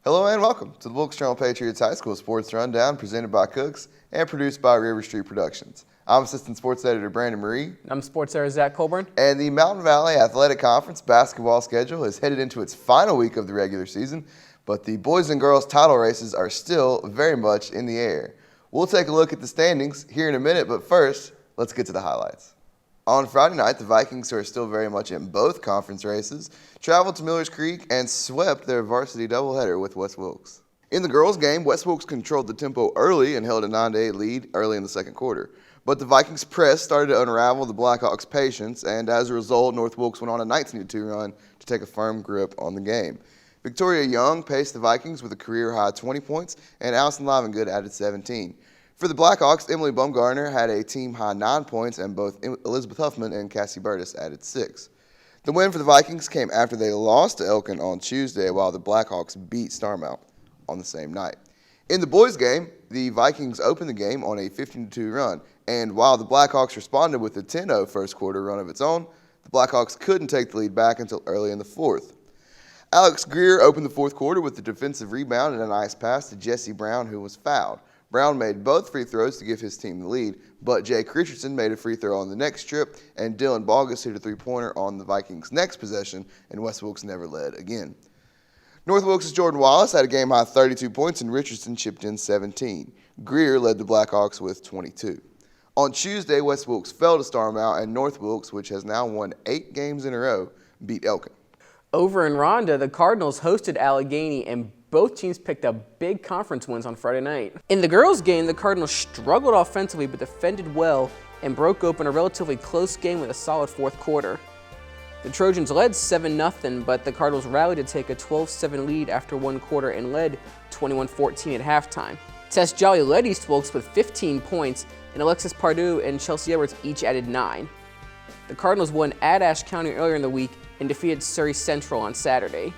Hello and welcome to the Wilkes Journal-Patriot's High School Sports Rundown, presented by Cooks and produced by River Street Productions. I'm Assistant Sports Editor Brandon Moree. I'm Sports Editor Zach Colburn. And the Mountain Valley Athletic Conference basketball schedule has headed into its final week of the regular season, but the boys and girls title races are still very much in the air. We'll take a look at the standings here in a minute, but first, let's get to the highlights. On Friday night, the Vikings, who are still very much in both conference races, traveled to Millers Creek and swept their varsity doubleheader with West Wilkes. In the girls' game, West Wilkes controlled the tempo early and held a 9-8 lead early in the second quarter. But the Vikings' press started to unravel the Blackhawks' patience, and as a result, North Wilkes went on a 19-2 run to take a firm grip on the game. Victoria Young paced the Vikings with a career-high 20 points, and Allison Livengood added 17. For the Blackhawks, Emily Baumgartner had a team-high 9 points, and both Elizabeth Huffman and Cassie Burtis added 6. The win for the Vikings came after they lost to Elkin on Tuesday, while the Blackhawks beat Starmount on the same night. In the boys' game, the Vikings opened the game on a 15-2 run, and while the Blackhawks responded with a 10-0 first-quarter run of its own, the Blackhawks couldn't take the lead back until early in the fourth. Alex Greer opened the fourth quarter with a defensive rebound and a nice pass to Jesse Brown, who was fouled. Brown made both free throws to give his team the lead, but Jake Richardson made a free throw on the next trip, and Dylan Bogus hit a three-pointer on the Vikings' next possession, and West Wilkes never led again. North Wilkes' Jordan Wallace had a game-high 32 points, and Richardson chipped in 17. Greer led the Blackhawks with 22. On Tuesday, West Wilkes fell to Starmount, and North Wilkes, which has now won 8 games in a row, beat Elkin. Over in Rhonda, the Cardinals hosted Allegheny, and both teams picked up big conference wins on Friday night. In the girls' game, the Cardinals struggled offensively but defended well and broke open a relatively close game with a solid fourth quarter. The Trojans led 7-0, but the Cardinals rallied to take a 12-7 lead after one quarter and led 21-14 at halftime. Tess Jolly led East Wilkes with 15 points, and Alexis Pardue and Chelsea Edwards each added 9. The Cardinals won at Ashe County earlier in the week and defeated Surrey Central on Saturday.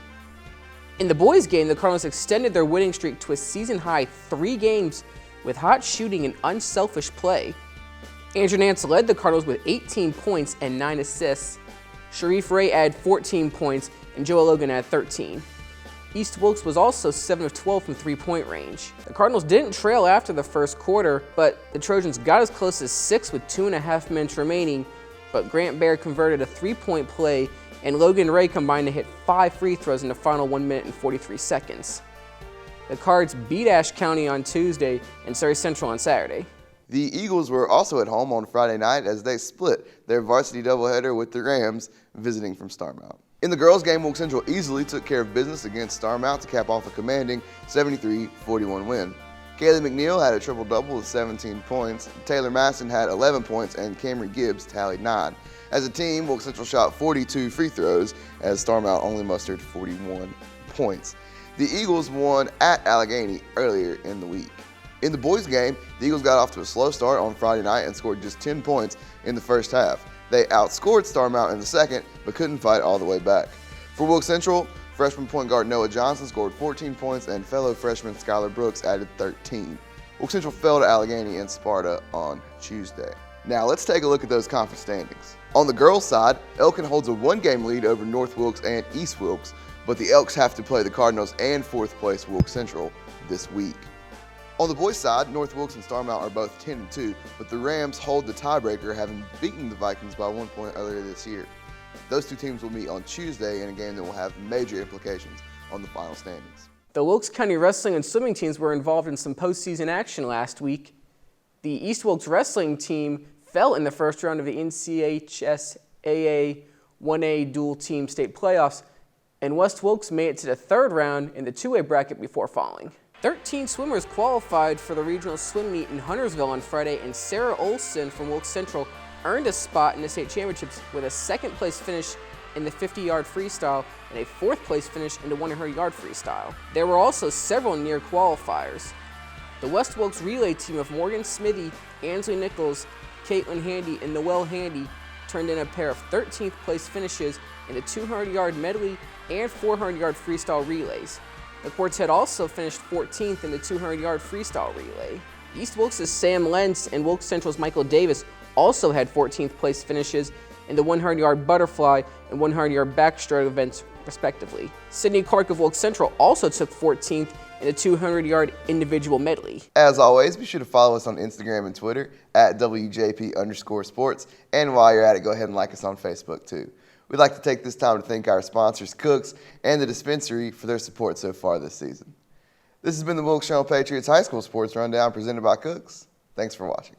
In the boys' game, the Cardinals extended their winning streak to a season-high 3 games with hot shooting and unselfish play. Andrew Nance led the Cardinals with 18 points and 9 assists. Sharif Ray added 14 points, and Joel Logan added 13. East Wilkes was also 7 of 12 from three-point range. The Cardinals didn't trail after the first quarter, but the Trojans got as close as 6 with 2.5 minutes remaining, but Grant Baird converted a three-point play, and Logan Ray combined to hit 5 free throws in the final 1 minute and 43 seconds. The Cards beat Ashe County on Tuesday and Surrey Central on Saturday. The Eagles were also at home on Friday night as they split their varsity doubleheader with the Rams visiting from Starmount. In the girls' game, Wilkes Central easily took care of business against Starmount to cap off a commanding 73-41 win. Kaylee McNeil had a triple-double with 17 points, Taylor Masson had 11 points, and Camry Gibbs tallied 9. As a team, Wilkes Central shot 42 free throws as Starmount only mustered 41 points. The Eagles won at Allegheny earlier in the week. In the boys' game, the Eagles got off to a slow start on Friday night and scored just 10 points in the first half. They outscored Starmount in the second, but couldn't fight all the way back. For Wilkes Central, freshman point guard Noah Johnson scored 14 points, and fellow freshman Skylar Brooks added 13. Wilkes Central fell to Allegheny and Sparta on Tuesday. Now let's take a look at those conference standings. On the girls' side, Elkin holds a 1-game lead over North Wilkes and East Wilkes, but the Elks have to play the Cardinals and 4th place Wilkes Central this week. On the boys' side, North Wilkes and Starmount are both 10-2, but the Rams hold the tiebreaker, having beaten the Vikings by 1 point earlier this year. Those two teams will meet on Tuesday in a game that will have major implications on the final standings. The Wilkes County wrestling and swimming teams were involved in some postseason action last week. The East Wilkes wrestling team fell in the first round of the NCHSAA 1A dual team state playoffs, and West Wilkes made it to the third round in the 2A bracket before falling. 13 swimmers qualified for the regional swim meet in Huntersville on Friday, and Sarah Olson from Wilkes Central earned a spot in the state championships with a second-place finish in the 50-yard freestyle and a fourth-place finish in the 100-yard freestyle. There were also several near qualifiers. The West Wilkes relay team of Morgan Smithy, Ansley Nichols, Caitlin Handy, and Noelle Handy turned in a pair of 13th place finishes in the 200-yard medley and 400-yard freestyle relays. The quartet also finished 14th in the 200-yard freestyle relay. East Wilkes' Sam Lentz and Wilkes Central's Michael Davis also had 14th place finishes in the 100-yard butterfly and 100-yard backstroke events, respectively. Sydney Clark of Wilkes Central also took 14th in the 200-yard individual medley. As always, be sure to follow us on Instagram and Twitter at WJP_sports. And while you're at it, go ahead and like us on Facebook too. We'd like to take this time to thank our sponsors, Cooks, and the Dispensary for their support so far this season. This has been the Wilkes Journal-Patriot's High School Sports Rundown presented by Cooks. Thanks for watching.